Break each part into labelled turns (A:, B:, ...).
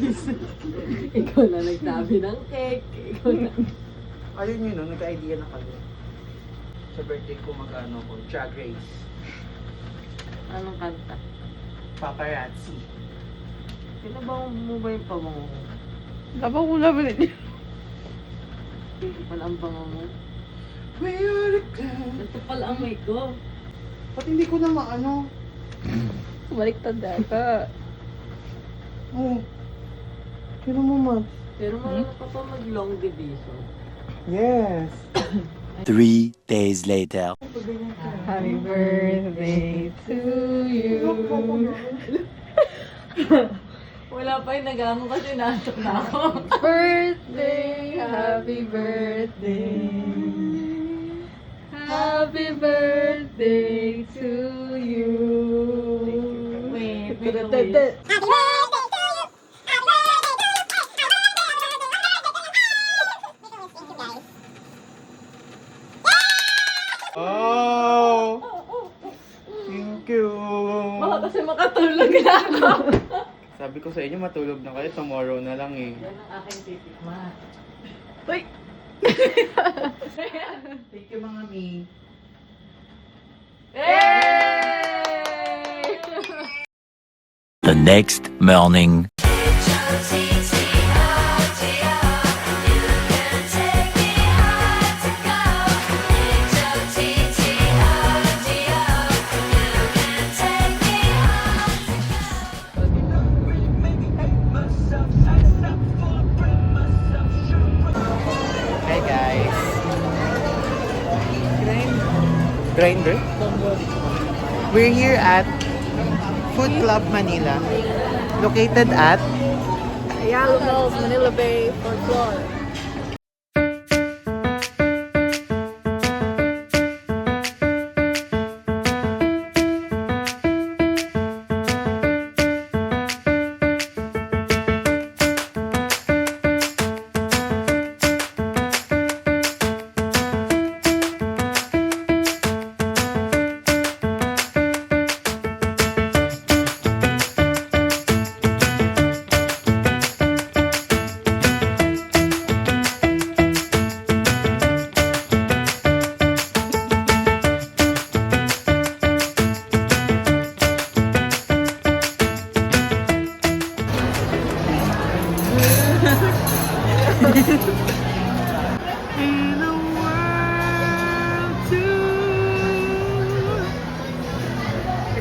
A: cookies. Ikaw na nagsabi ng cake. Ikaw na.
B: Ayun yun, no? Nagka-idea na kami. Sa birthday ko mag-ano ko, Drag Race.
A: Anong kanta?
B: Paparazzi.
A: Pinabango mo ba yung pabango mo?
C: Dapat ko naman rin.
A: Wala ang bango mo.
B: We are the clown.
A: Ito pala ang mic ko.
B: Ba't hindi ko na maano?
C: Baliktad data.
B: Oh. Kino mo, Max?
A: Pero marunong ka pa mag-long division.
B: Yes.
D: 3 days later.
C: Happy birthday to you.
A: Wala pa yung nag-ano kasi nasok na ako.
C: Birthday, happy birthday. Happy birthday to you.
A: Wait, wait.
B: Oh! Thank you.
A: Baka kasi makatulog na ako.
B: Sabi ko sa inyo, matulog na kayo. Tomorrow na lang eh.
A: Yan ang aking titikman.
C: Uy!
B: Thank you, mga mi.
A: Yay!
D: The next morning.
B: Hi guys. Grinder? We're here at Food Club Manila. Located at
C: Ayala Malls, Manila Bay, for floor.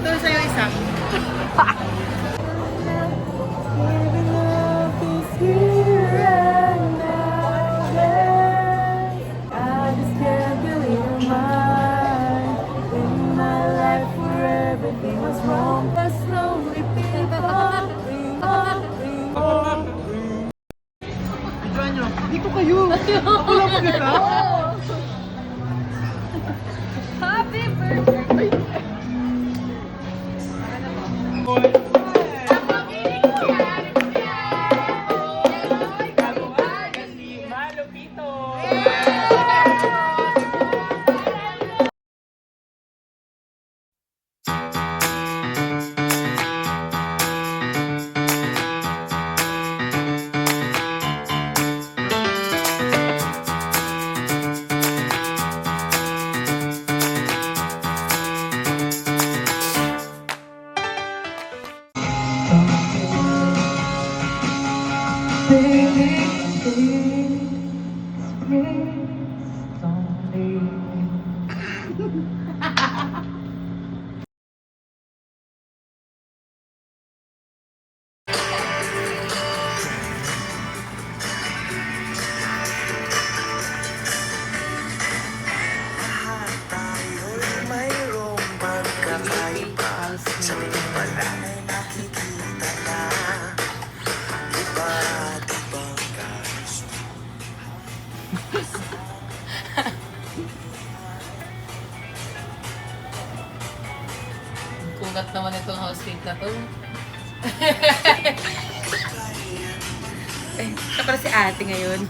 B: ito sa'yo isa. Ito nyo, dito kayo. Ako lang mag-isa.
C: Happy birthday!
A: Kugat naman itong house cake na to.
C: Siya para si ate ngayon.